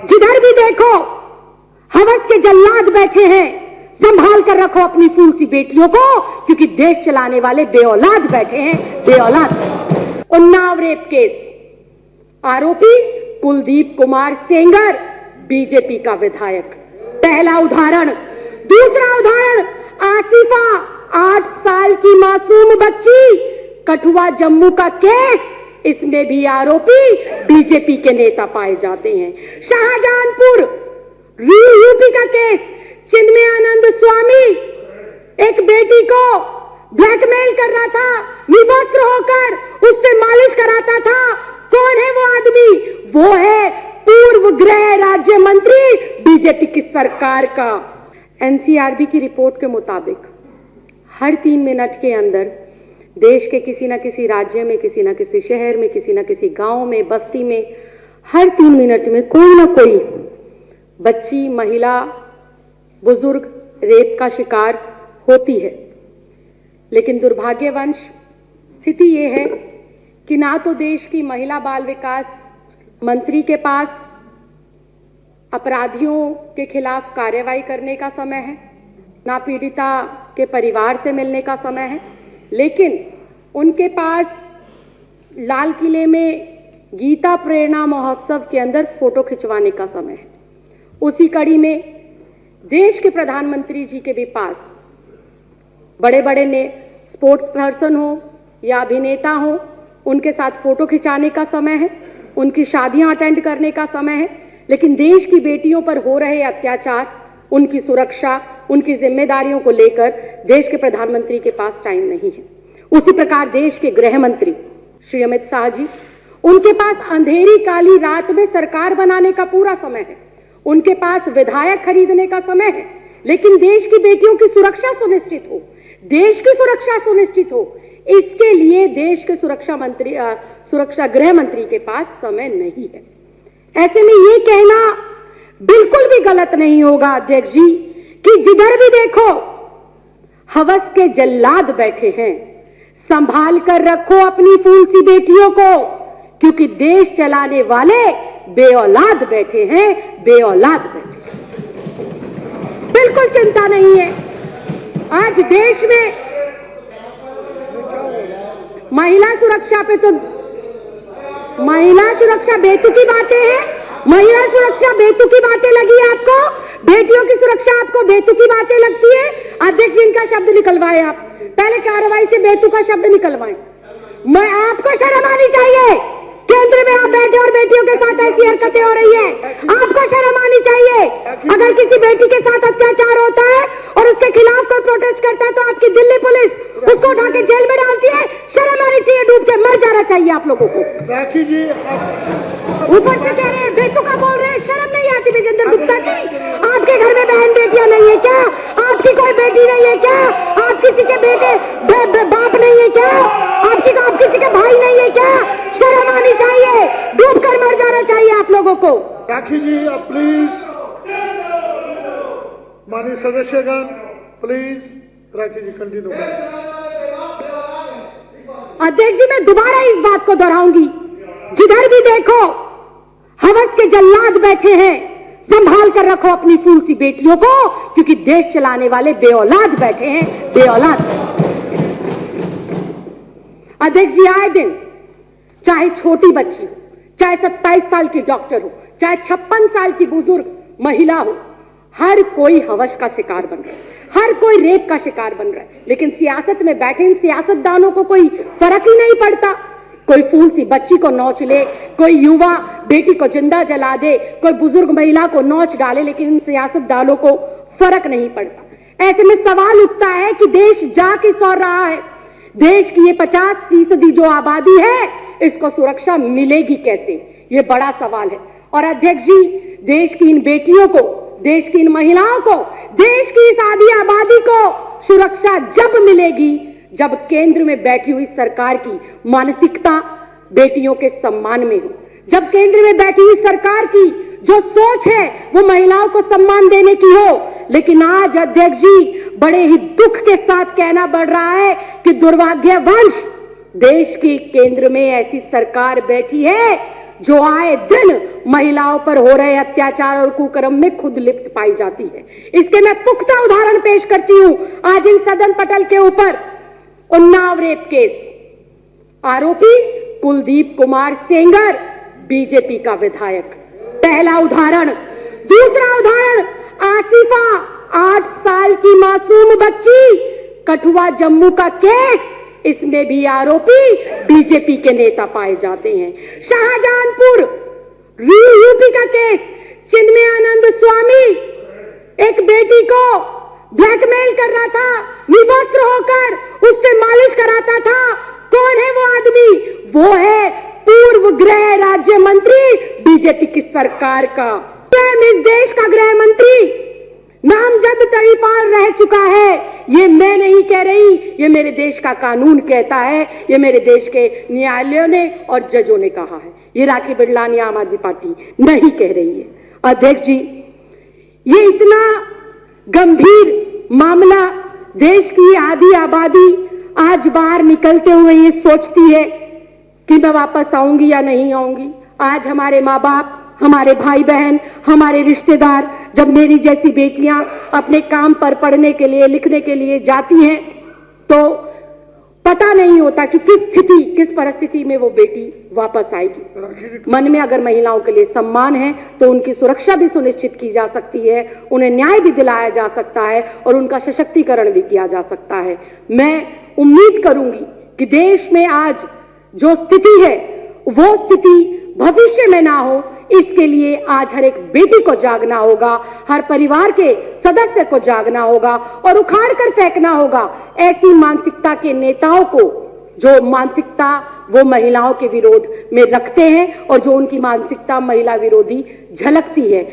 जिधर भी देखो हवस के जल्लाद बैठे हैं, संभाल कर रखो अपनी फूल सी बेटियों को, क्योंकि देश चलाने वाले बेऔलाद बैठे हैं, बेऔलाद। उन्नाव रेप केस, आरोपी कुलदीप कुमार सेंगर, बीजेपी का विधायक, पहला उदाहरण। दूसरा उदाहरण, आसिफा 8 साल की मासूम बच्ची, कठुआ जम्मू का केस, इसमें भी आरोपी बीजेपी के नेता पाए जाते हैं। शाहजहांपुर यूपी का केस, चिन्मयानंद स्वामी एक बेटी को ब्लैकमेल कर रहा था, निवस्त्र होकर उससे मालिश कराता था। कौन है वो आदमी? वो है पूर्व गृह राज्य मंत्री बीजेपी की सरकार का। एनसीआरबी की रिपोर्ट के मुताबिक हर 3 मिनट के अंदर देश के किसी न किसी राज्य में, किसी न किसी शहर में, किसी न किसी गांव में, बस्ती में, हर 3 मिनट में कोई ना कोई बच्ची, महिला, बुजुर्ग रेप का शिकार होती है। लेकिन दुर्भाग्यवश स्थिति ये है कि ना तो देश की महिला बाल विकास मंत्री के पास अपराधियों के खिलाफ कार्रवाई करने का समय है, ना पीड़िता के परिवार से मिलने का समय है, लेकिन उनके पास लाल किले में गीता प्रेरणा महोत्सव के अंदर फोटो खिंचवाने का समय है। उसी कड़ी में देश के प्रधानमंत्री जी के भी पास बड़े बड़े ने स्पोर्ट्स पर्सन हो या अभिनेता हो, उनके साथ फोटो खिंचाने का समय है, उनकी शादियां अटेंड करने का समय है, लेकिन देश की बेटियों पर हो रहे अत्याचार, उनकी सुरक्षा, उनकी जिम्मेदारियों को लेकर देश के प्रधानमंत्री के पास टाइम नहीं है। उसी प्रकार देश के गृह मंत्री श्री अमित शाह जी, उनके पास अंधेरी काली रात में सरकार बनाने का पूरा समय है, उनके पास विधायक खरीदने का समय है, लेकिन देश की बेटियों की सुरक्षा सुनिश्चित हो, देश की सुरक्षा सुनिश्चित हो, इसके लिए देश के सुरक्षा गृह मंत्री के पास समय नहीं है। ऐसे में ये कहना बिल्कुल भी गलत नहीं होगा अध्यक्ष जी कि जिधर भी देखो हवस के जल्लाद बैठे हैं, संभाल कर रखो अपनी फूल सी बेटियों को, क्योंकि देश चलाने वाले बेऔलाद बैठे हैं, बेऔलाद बैठे हैं। बिल्कुल चिंता नहीं है। आज देश में महिला सुरक्षा पे तो महिला सुरक्षा बेतुकी बातें हैं, महिला सुरक्षा बेतुकी बातें लगी आपको, बेटियों की सुरक्षा आपको बेतुकी बातें लगती है। अध्यक्ष जी, इनका शब्द निकलवाए, आप पहले कार्रवाई से बेतुका शब्द निकलवाएं। मैं आपको शर्म आनी चाहिए, केंद्र में आप बैठे और बेटियों के साथ ऐसी हरकतें हो रही है, आपको शर्म आनी चाहिए। अगर किसी बेटी के साथ अत्याचार होता है और उसके खिलाफ कोई प्रोटेस्ट करता है तो आपकी दिल्ली पुलिस उसको उठा के जेल में डालती है, शर्म आनी चाहिए, डूब के मर जाना चाहिए आप लोगों को। राखी जी ऊपर से कह रहे हैं बेतुका बोल रहे हैं, शर्म नहीं आती विजेंद्र गुप्ता जी? आपके घर में बहन बेटियां नहीं है क्या? आपकी कोई बेटी नहीं है क्या? आप किसी के बेटे बाप नहीं है क्या? आप किसी के भाई नहीं है क्या? शर्म आनी चाहिए, डूब कर मर जाना चाहिए आप लोगों को। राखी जी प्लीज, माननीय सदस्यगण प्लीज, राखी जी कंटिन्यू करें। अध्यक्ष जी, मैं दोबारा इस बात को दोहराऊंगी, जिधर भी देखो हवस के जल्लाद बैठे हैं, संभाल कर रखो अपनी फूल सी बेटियों को, क्योंकि देश चलाने वाले बेऔलाद बैठे हैं, बेऔलाद। अध्यक्ष जी, आए दिन चाहे छोटी बच्ची हो, चाहे 27 साल की डॉक्टर हो, चाहे 56 साल की बुजुर्ग महिला हो, हर कोई हवस का शिकार बन रहा है, हर कोई रेप का शिकार बन रहा है। लेकिन सियासत में बैठे इन सियासतदानों को कोई फर्क ही नहीं पड़ता। कोई फूल सी बच्ची को नोच ले, कोई युवा बेटी को जिंदा जला दे, कोई बुजुर्ग महिला को नोच डाले, लेकिन इन सियासतदानों को फर्क नहीं पड़ता। ऐसे में सवाल उठता है कि देश जा किस ओर रहा है? देश की ये 50% जो आबादी है, इसको सुरक्षा मिलेगी कैसे? ये बड़ा सवाल है। और अध्यक्ष जी, देश की इन बेटियों को, देश की इन महिलाओं को, देश की इस आधी आबादी को सुरक्षा जब मिलेगी जब केंद्र में बैठी हुई सरकार की मानसिकता बेटियों के सम्मान में हो, जब केंद्र में बैठी हुई सरकार की जो सोच है वो महिलाओं को सम्मान देने की हो। लेकिन आज अध्यक्ष जी, बड़े ही दुख के साथ कहना पड़ रहा है कि दुर्भाग्यवश देश की केंद्र में ऐसी सरकार बैठी है जो आए दिन महिलाओं पर हो रहे अत्याचार और कुकर्म में खुद लिप्त पाई जाती है। इसके मैं पुख्ता उदाहरण पेश करती हूं। आज इन सदन पटल के ऊपर उन्नाव रेप केस, आरोपी कुलदीप कुमार सेंगर, बीजेपी का विधायक, पहला उदाहरण। दूसरा उदाहरण, आसिफा 8 साल की मासूम बच्ची, कठुआ जम्मू का केस, इसमें भी आरोपी बीजेपी के नेता पाए जाते हैं। शाहजहांपुर यूपी का केस, चिन्मयानंद स्वामी एक बेटी को ब्लैकमेल कर रहा था, निवस्त्र होकर उससे मालिश कराता था। कौन है वो आदमी? वो है पूर्व गृह राज्य मंत्री बीजेपी की सरकार का, स्वयं इस देश का गृह मंत्री नामजद तड़ीपार रह चुका है। ये मैं नहीं कह रही, ये मेरे देश का कानून कहता है, ये मेरे देश के न्यायालयों ने और जजों ने कहा है। ये राखी बिड़लानी आम आदमी पार्टी नहीं कह रही है। अध्यक्ष जी, ये इतना गंभीर मामला, देश की आधी आबादी आज बाहर निकलते हुए ये सोचती है कि मैं वापस आऊंगी या नहीं आऊंगी। आज हमारे माँ बाप, हमारे भाई बहन, हमारे रिश्तेदार, जब मेरी जैसी बेटियां अपने काम पर पढ़ने के लिए, लिखने के लिए जाती हैं, तो पता नहीं होता कि किस स्थिति, किस परिस्थिति में वो बेटी वापस आएगी। मन में अगर महिलाओं के लिए सम्मान है तो उनकी सुरक्षा भी सुनिश्चित की जा सकती है, उन्हें न्याय भी दिलाया जा सकता है और उनका सशक्तिकरण भी किया जा सकता है। मैं उम्मीद करूंगी कि देश में आज जो स्थिति है वो स्थिति भविष्य में ना हो, इसके लिए आज हर एक बेटी को जागना होगा, हर परिवार के सदस्य को जागना होगा और उखाड़ कर फेंकना होगा ऐसी मानसिकता के नेताओं को जो मानसिकता वो महिलाओं के विरोध में रखते हैं और जो उनकी मानसिकता महिला विरोधी झलकती है।